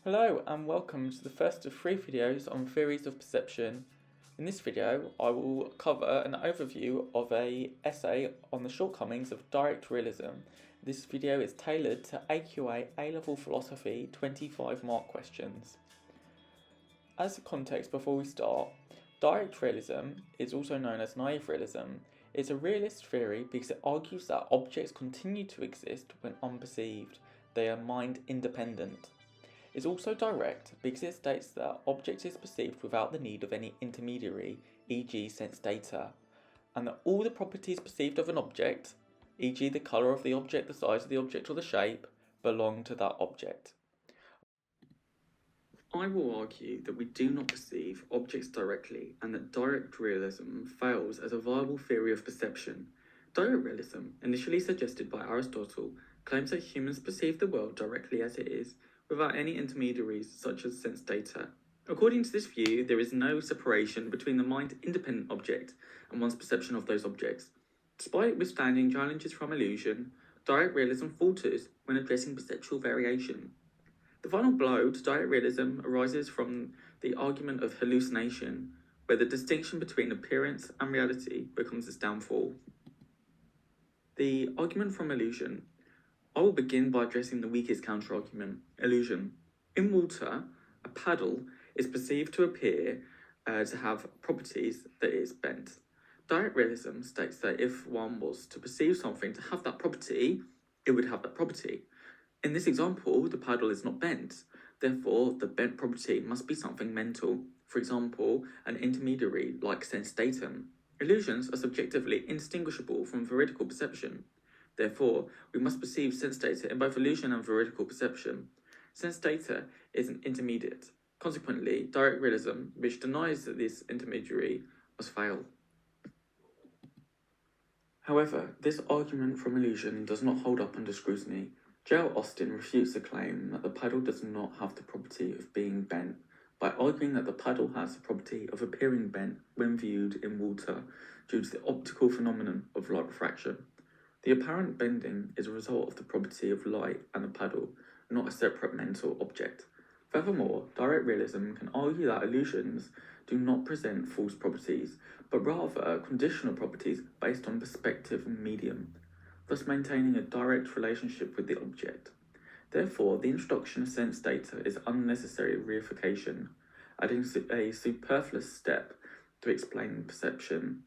Hello and welcome to the first of 3 videos on theories of perception. In this video I will cover an overview of an essay on the shortcomings of direct realism. This video is tailored to AQA A-Level Philosophy 25 mark questions. As a context before we start, direct realism is also known as naive realism. It's a realist theory because it argues that objects continue to exist when unperceived. They are mind independent. It's also direct because it states that object is perceived without the need of any intermediary, e.g. sense data, and that all the properties perceived of an object, e.g. the colour of the object, the size of the object or the shape, belong to that object. I will argue that we do not perceive objects directly and that direct realism fails as a viable theory of perception. Direct realism, initially suggested by Aristotle, claims that humans perceive the world directly as it is, without any intermediaries such as sense data. According to this view, there is no separation between the mind-independent object and one's perception of those objects. Despite withstanding challenges from illusion, direct realism falters when addressing perceptual variation. The final blow to direct realism arises from the argument of hallucination, where the distinction between appearance and reality becomes its downfall. The argument from illusion. I will begin by addressing the weakest counter-argument, illusion. In water, a paddle is perceived to appear to have properties that is bent. Direct realism states that if one was to perceive something to have that property, it would have that property. In this example, the paddle is not bent. Therefore, the bent property must be something mental. For example, an intermediary like sense datum. Illusions are subjectively indistinguishable from veridical perception. Therefore, we must perceive sense data in both illusion and veridical perception. Sense data is an intermediate. Consequently, direct realism, which denies that this intermediary, must fail. However, this argument from illusion does not hold up under scrutiny. J.L. Austin refutes the claim that the paddle does not have the property of being bent by arguing that the paddle has the property of appearing bent when viewed in water due to the optical phenomenon of light refraction. The apparent bending is a result of the property of light and the paddle, not a separate mental object. Furthermore, direct realism can argue that illusions do not present false properties, but rather conditional properties based on perspective and medium, thus maintaining a direct relationship with the object. Therefore, the introduction of sense data is unnecessary reification, adding a superfluous step to explain perception.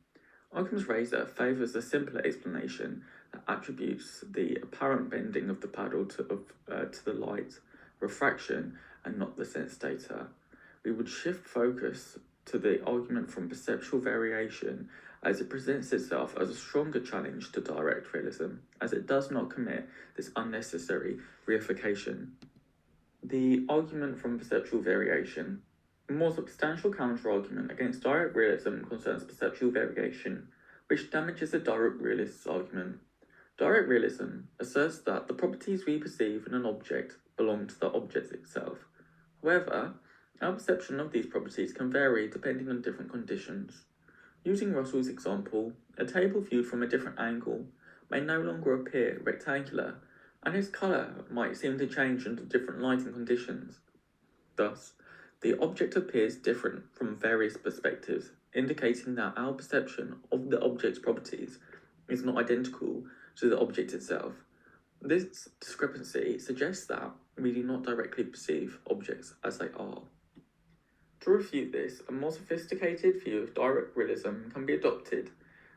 Occam's razor favours a simpler explanation that attributes the apparent bending of the paddle to the light refraction and not the sense data. We would shift focus to the argument from perceptual variation as it presents itself as a stronger challenge to direct realism, as it does not commit this unnecessary reification. The argument from perceptual variation. A more substantial counter-argument against direct realism concerns perceptual variation, which damages the direct realist's argument. Direct realism asserts that the properties we perceive in an object belong to the object itself. However, our perception of these properties can vary depending on different conditions. Using Russell's example, a table viewed from a different angle may no longer appear rectangular, and its colour might seem to change under different lighting conditions. Thus, the object appears different from various perspectives, indicating that our perception of the object's properties is not identical to the object itself. This discrepancy suggests that we do not directly perceive objects as they are. To refute this, a more sophisticated view of direct realism can be adopted.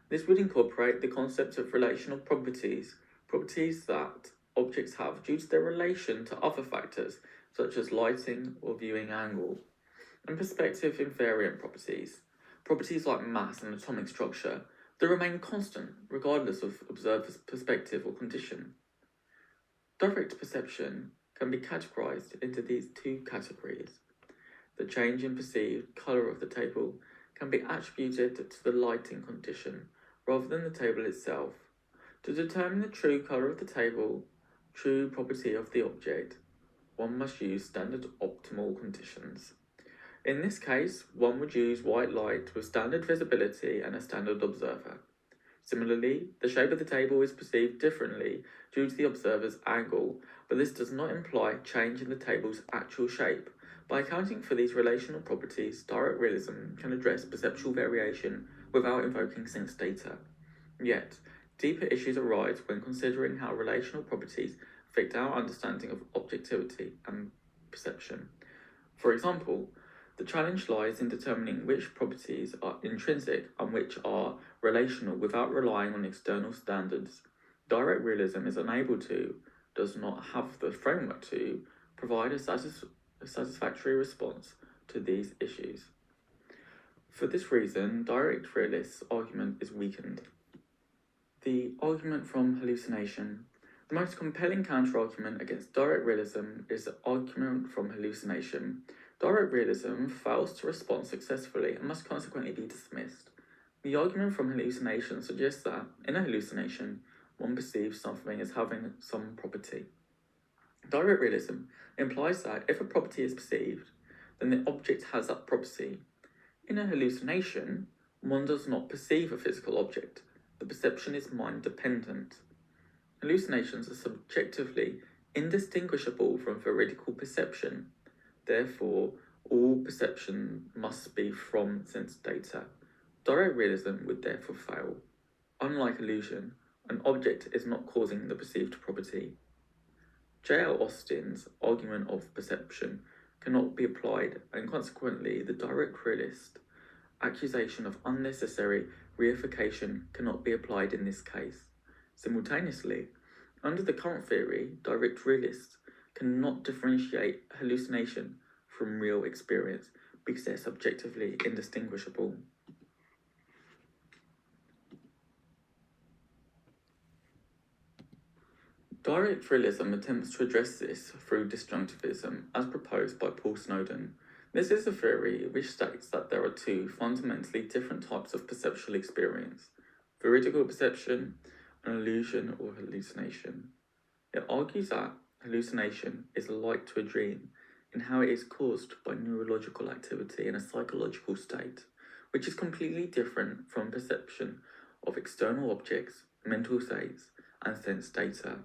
This would incorporate the concept of relational properties, properties that objects have due to their relation to other factors, such as lighting or viewing angle, and perspective invariant properties, properties like mass and atomic structure, that remain constant regardless of observer's perspective or condition. Direct perception can be categorized into these two categories. The change in perceived colour of the table can be attributed to the lighting condition rather than the table itself. To determine the true colour of the table, true property of the object, one must use standard optimal conditions. In this case, one would use white light with standard visibility and a standard observer. Similarly, the shape of the table is perceived differently due to the observer's angle, but this does not imply change in the table's actual shape. By accounting for these relational properties, direct realism can address perceptual variation without invoking sense data. Yet, deeper issues arise when considering how relational properties affect our understanding of objectivity and perception. For example, the challenge lies in determining which properties are intrinsic and which are relational without relying on external standards. Direct realism is unable to, does not have the framework to, provide a satisfactory response to these issues. For this reason, direct realist's argument is weakened. The argument from hallucination. The most compelling counterargument against direct realism is the argument from hallucination. Direct realism fails to respond successfully and must consequently be dismissed. The argument from hallucination suggests that, in a hallucination, one perceives something as having some property. Direct realism implies that if a property is perceived, then the object has that property. In a hallucination, one does not perceive a physical object. The perception is mind-dependent. Hallucinations are subjectively indistinguishable from veridical perception. Therefore, all perception must be from sense data. Direct realism would therefore fail. Unlike illusion, an object is not causing the perceived property. J.L. Austin's argument of perception cannot be applied, and consequently the direct realist accusation of unnecessary reification cannot be applied in this case. Simultaneously, under the current theory, direct realists cannot differentiate hallucination from real experience because they're subjectively indistinguishable. Direct realism attempts to address this through disjunctivism, as proposed by Paul Snowden. This is a theory which states that there are two fundamentally different types of perceptual experience: veridical perception and illusion or hallucination. It argues that hallucination is like to a dream in how it is caused by neurological activity in a psychological state, which is completely different from perception of external objects, mental states, and sense data.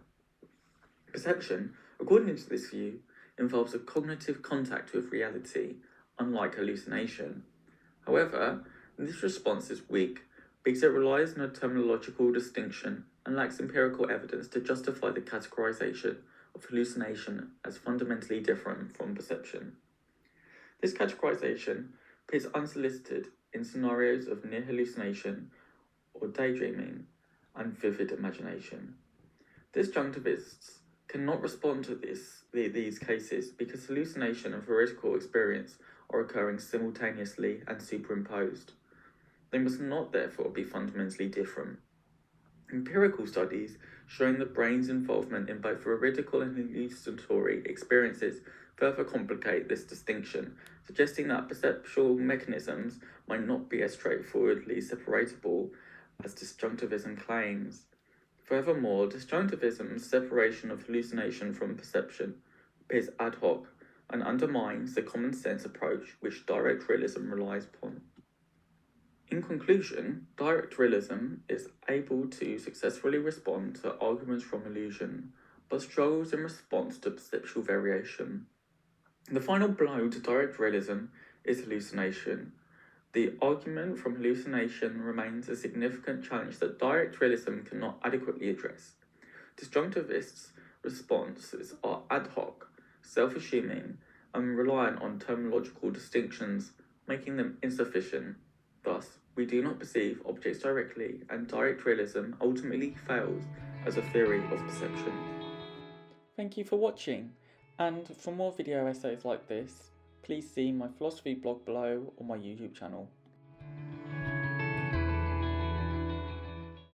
Perception, according to this view, involves a cognitive contact with reality, unlike hallucination. However, this response is weak because it relies on a terminological distinction and lacks empirical evidence to justify the categorization of hallucination as fundamentally different from perception. This categorization appears unsolicited in scenarios of near hallucination or daydreaming and vivid imagination. Disjunctivists cannot respond to these cases because hallucination and veridical experience are occurring simultaneously and superimposed. They must not therefore be fundamentally different. Empirical studies showing the brain's involvement in both veridical and hallucinatory experiences further complicate this distinction, suggesting that perceptual mechanisms might not be as straightforwardly separatable as disjunctivism claims. Furthermore, disjunctivism's separation of hallucination from perception appears ad hoc and undermines the common sense approach which direct realism relies upon. In conclusion, direct realism is able to successfully respond to arguments from illusion, but struggles in response to perceptual variation. The final blow to direct realism is hallucination. The argument from hallucination remains a significant challenge that direct realism cannot adequately address. Disjunctivists' responses are ad hoc, self-assuming, and reliant on terminological distinctions, making them insufficient. Thus, we do not perceive objects directly, and direct realism ultimately fails as a theory of perception. Thank you for watching, and for more video essays like this, please see my philosophy blog below or my YouTube channel.